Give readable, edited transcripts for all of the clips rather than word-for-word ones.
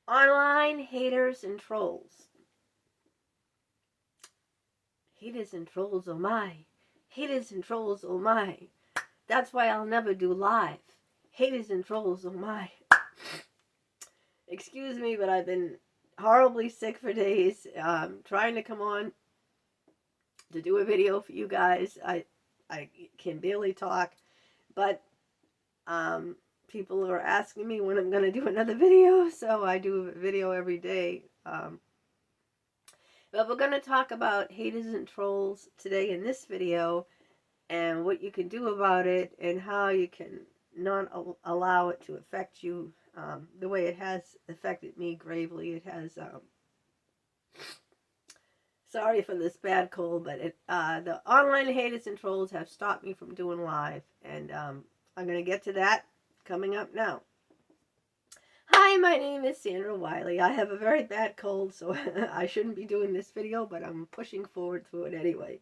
Online haters and trolls. Haters and trolls, oh my. Haters and trolls, oh my. That's why I'll never do live. Haters and trolls, oh my. Excuse me, but I've been horribly sick for days. Trying to come on to do a video for you guys. I can barely talk, but people are asking me when I'm going to do another video, so I do a video every day. But we're going to talk about haters and trolls today in this video, and what you can do about it, and how you can not allow it to affect you the way it has affected me gravely. It has, sorry for this bad cold, but the online haters and trolls have stopped me from doing live, and I'm going to get to that coming up now. Hi, my name is Sandra Wyllie. I have a very bad cold, so I shouldn't be doing this video, but I'm pushing forward through it anyway.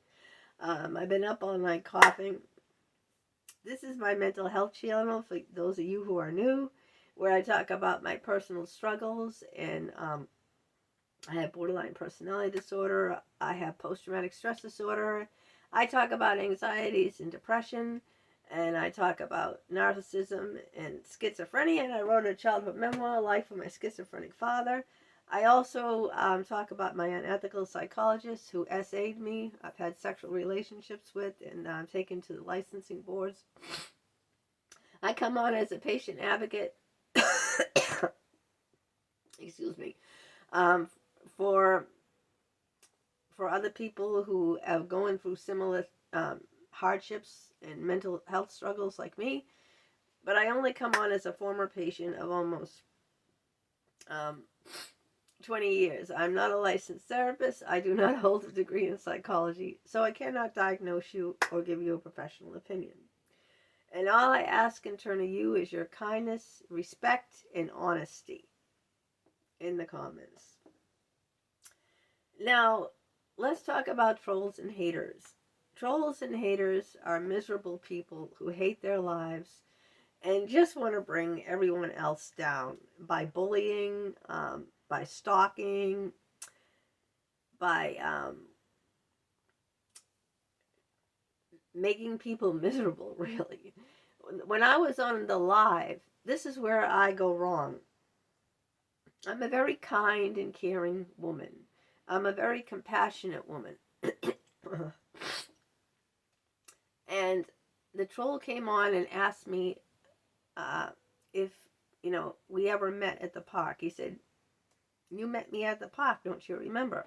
I've been up all night coughing. This is my mental health channel for those of you who are new, where I talk about my personal struggles, and I have borderline personality disorder. I have post-traumatic stress disorder. I talk about anxieties and depression, and I talk about narcissism and schizophrenia, and I wrote a childhood memoir, Life of My Schizophrenic Father. I also talk about my unethical psychologist who essayed me. I've had sexual relationships with, and I'm taken to the licensing boards. I come on as a patient advocate, excuse me, for other people who are going through similar hardships and mental health struggles like me. But I only come on as a former patient of almost 20 years. I'm not a licensed therapist. I do not hold a degree in psychology, so I cannot diagnose you or give you a professional opinion. And all I ask in turn of you is your kindness, respect, and honesty in the comments. Now, let's talk about trolls and haters. Trolls and haters are miserable people who hate their lives and just want to bring everyone else down by bullying, by stalking, by making people miserable, really. When I was on the live, this is where I go wrong. I'm a very kind and caring woman. I'm a very compassionate woman. And the troll came on and asked me if, we ever met at the park. He said, "You met me at the park, don't you remember?"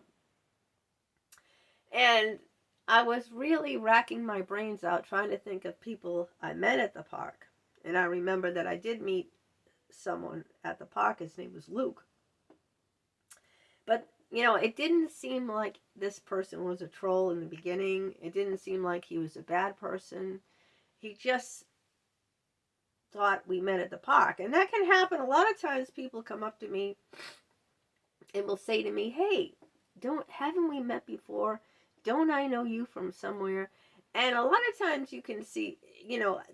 And I was really racking my brains out trying to think of people I met at the park. And I remember that I did meet someone at the park. His name was Luke. But, it didn't seem like this person was a troll in the beginning. It didn't seem like he was a bad person. He just thought we met at the park. And that can happen. A lot of times people come up to me and will say to me, "Hey, haven't we met before? Don't I know you from somewhere?" And a lot of times you can see,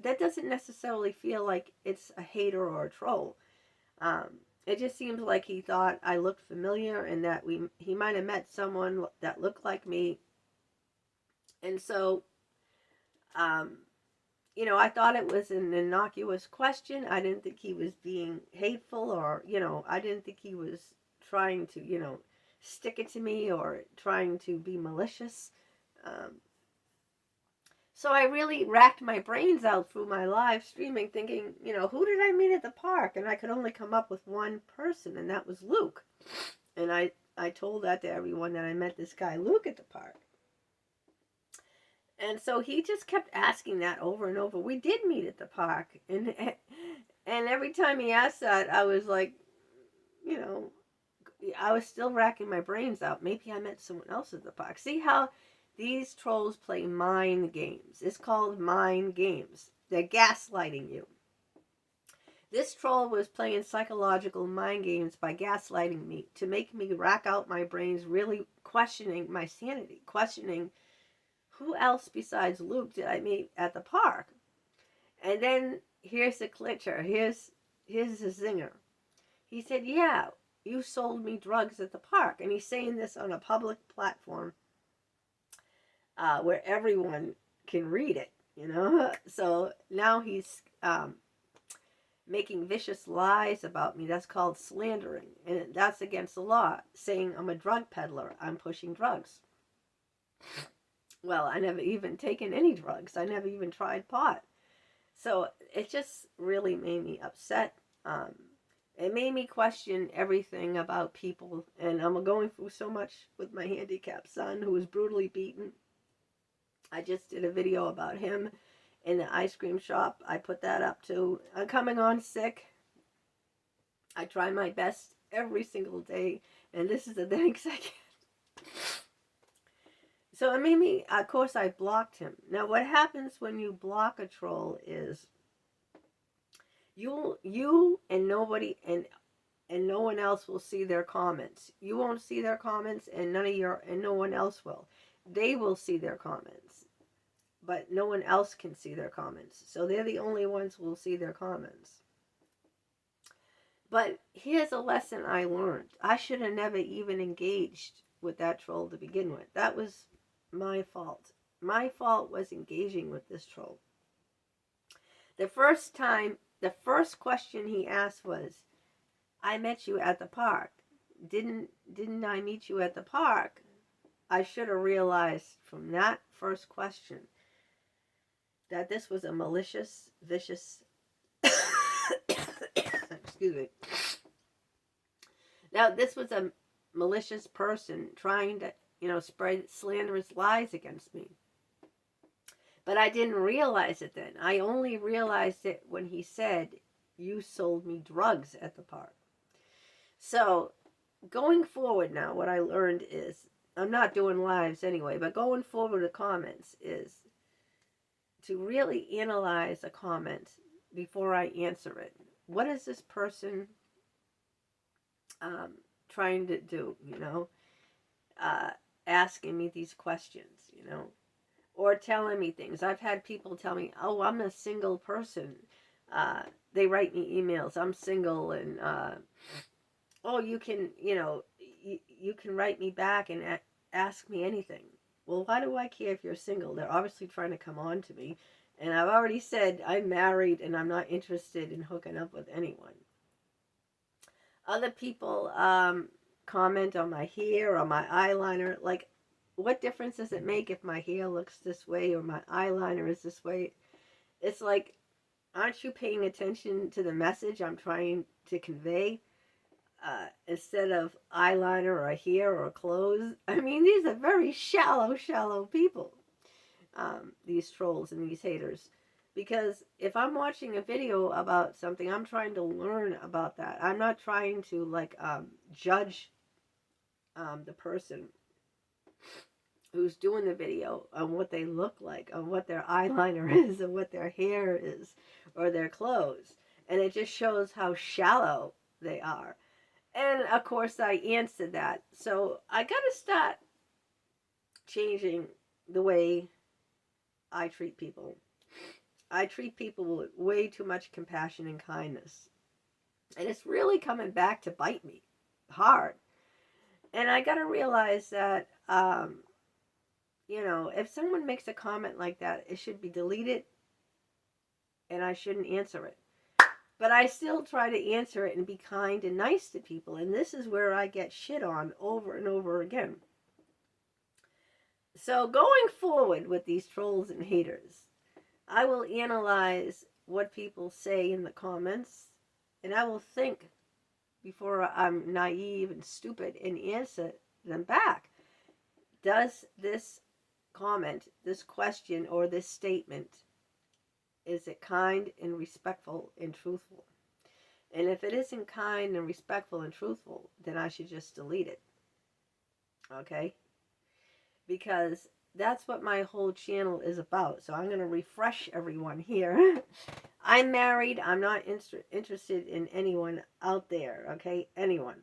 that doesn't necessarily feel like it's a hater or a troll. It just seems like he thought I looked familiar, and that he might have met someone that looked like me. And so, I thought it was an innocuous question. I didn't think he was being hateful, or, I didn't think he was trying to, stick it to me or trying to be malicious. So I really racked my brains out through my live streaming thinking, who did I meet at the park? And I could only come up with one person, and that was Luke. And I told that to everyone, that I met this guy Luke at the park. And so he just kept asking that over and over. We did meet at the park. And every time he asked that, I was like, I was still racking my brains out. Maybe I met someone else at the park. See how these trolls play mind games. It's called mind games. They're gaslighting you. This troll was playing psychological mind games by gaslighting me to make me rack out my brains, really questioning my sanity, questioning who else besides Luke did I meet at the park. And then here's the glitcher. Here's the zinger. He said, "Yeah, you sold me drugs at the park. And he's saying this on a public platform where everyone can read it, you know. So now he's making vicious lies about me. That's called slandering, and that's against the law. Saying I'm a drug peddler, I'm pushing drugs. Well, I never even taken any drugs. I never even tried pot. So it just really made me upset. It made me question everything about people, and I'm going through so much with my handicapped son who was brutally beaten. I just did a video about him in the ice cream shop. I put that up too. I'm coming on sick. I try my best every single day, and this is the thanks I get. So it made me, of course I blocked him. Now what happens when you block a troll is you and nobody and no one else will see their comments. You won't see their comments, and no one else will. They will see their comments, but no one else can see their comments. So they're the only ones who will see their comments. But here's a lesson I learned. I should have never even engaged with that troll to begin with. That was my fault. My fault was engaging with this troll. The first question he asked was, I met you at the park. Didn't I meet you at the park? I should have realized from that first question that this was a malicious, vicious, excuse me. Now, this was a malicious person trying to, spread slanderous lies against me. But I didn't realize it then. I only realized it when he said, you sold me drugs at the park. So, going forward now, what I learned is, I'm not doing lives anyway, but going forward to comments is to really analyze a comment before I answer it. What is this person trying to do, asking me these questions, or telling me things. I've had people tell me, oh, I'm a single person. They write me emails, I'm single, and oh, you can, you can write me back and ask me anything. Well, why do I care if you're single? They're obviously trying to come on to me. And I've already said I'm married and I'm not interested in hooking up with anyone. Other people comment on my hair or my eyeliner. Like, what difference does it make if my hair looks this way or my eyeliner is this way? It's like, aren't you paying attention to the message I'm trying to convey? Instead of eyeliner or hair or clothes. I mean, these are very shallow people. These trolls and these haters. Because if I'm watching a video about something, I'm trying to learn about that. I'm not trying to, judge the person who's doing the video on what they look like, on what their eyeliner is, and what their hair is, or their clothes. And it just shows how shallow they are. And, of course, I answered that. So I got to start changing the way I treat people. I treat people with way too much compassion and kindness. And it's really coming back to bite me hard. And I got to realize that, if someone makes a comment like that, it should be deleted and I shouldn't answer it. But I still try to answer it and be kind and nice to people. And this is where I get shit on over and over again. So going forward with these trolls and haters, I will analyze what people say in the comments. And I will think before I'm naive and stupid and answer them back. Does this comment, this question, or this statement, is it kind and respectful and truthful? And if it isn't kind and respectful and truthful, then I should just delete it. Okay? Because that's what my whole channel is about. So I'm going to refresh everyone here. I'm married. I'm not interested in anyone out there. Okay? Anyone.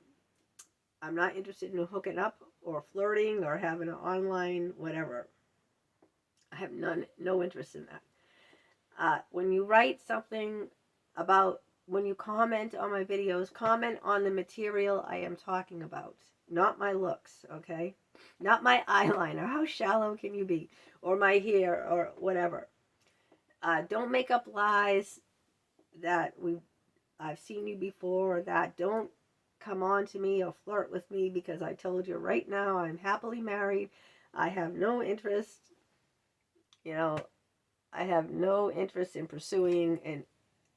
I'm not interested in hooking up or flirting or having an online whatever. I have no interest in that. When you write something about when you comment on my videos, comment on the material I am talking about, not my looks, okay? Not my eyeliner. How shallow can you be? Or my hair, or whatever. Don't make up lies that I've seen you before, or that. Don't come on to me or flirt with me, because I told you right now I'm happily married. I have no interest, I have no interest in pursuing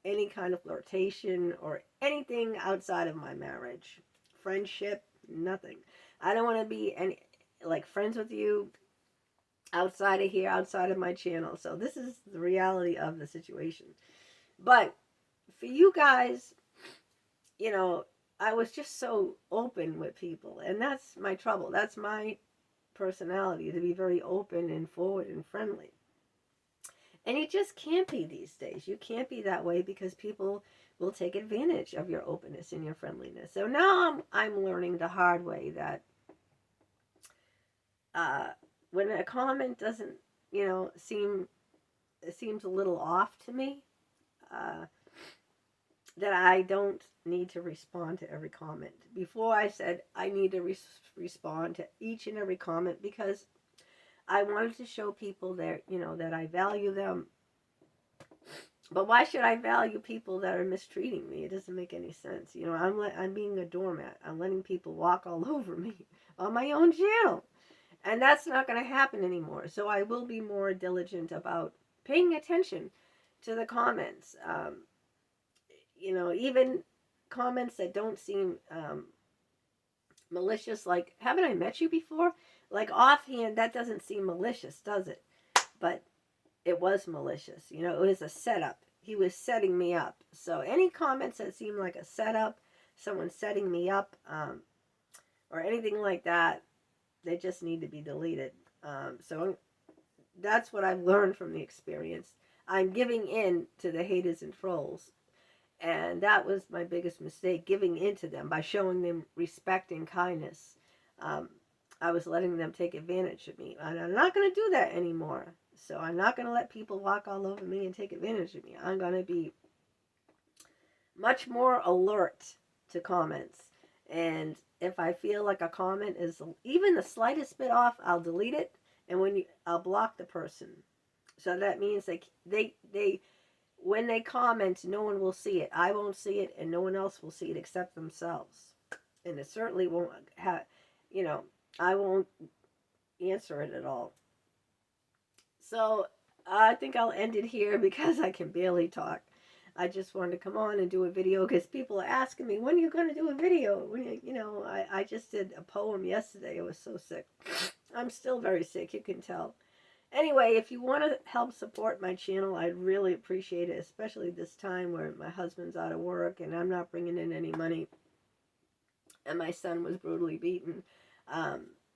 any kind of flirtation or anything outside of my marriage. Friendship, nothing. I don't want to be friends with you outside of here, outside of my channel. So this is the reality of the situation. But for you guys, I was just so open with people, and that's my trouble. That's my personality, to be very open and forward and friendly. And you just can't be these days. You can't be that way, because people will take advantage of your openness and your friendliness. So now I'm learning the hard way that when a comment doesn't, it seems a little off to me, that I don't need to respond to every comment. Before I said I need to respond to each and every comment, because I wanted to show people that, that I value them. But why should I value people that are mistreating me? It doesn't make any sense. I'm being a doormat. I'm letting people walk all over me on my own channel. And that's not going to happen anymore. So I will be more diligent about paying attention to the comments. Even comments that don't seem malicious, like, haven't I met you before? Like, offhand, that doesn't seem malicious, does it? But it was malicious. It was a setup. He was setting me up. So any comments that seem like a setup, someone setting me up, or anything like that, they just need to be deleted. So that's what I've learned from the experience. I'm giving in to the haters and trolls. And that was my biggest mistake, giving in to them by showing them respect and kindness. I was letting them take advantage of me. And I'm not going to do that anymore. So I'm not going to let people walk all over me and take advantage of me. I'm going to be much more alert to comments. And if I feel like a comment is even the slightest bit off, I'll delete it. And I'll block the person. So that means when they comment, no one will see it. I won't see it, and no one else will see it except themselves. And it certainly won't have, I won't answer it at all. So I think I'll end it here, because I can barely talk. I just wanted to come on and do a video, because people are asking me, when are you going to do a video? I just did a poem yesterday. I was so sick. I'm still very sick, you can tell. Anyway, if you want to help support my channel, I'd really appreciate it, especially this time where my husband's out of work and I'm not bringing in any money, and my son was brutally beaten,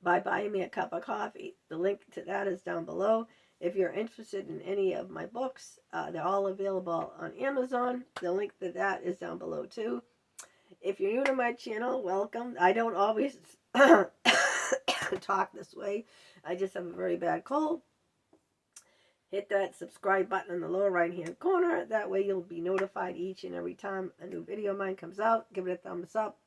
by buying me a cup of coffee. The link to that is down below. If you're interested in any of my books, they're all available on Amazon. The link to that is down below too. If you're new to my channel, welcome. I don't always talk this way. I just have a very bad cold. Hit that subscribe button in the lower right hand corner. That way you'll be notified each and every time a new video of mine comes out. Give it a thumbs up.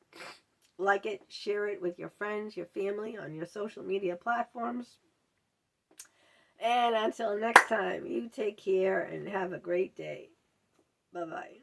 Like it, share it with your friends, your family, on your social media platforms. And until next time, you take care and have a great day. Bye-bye.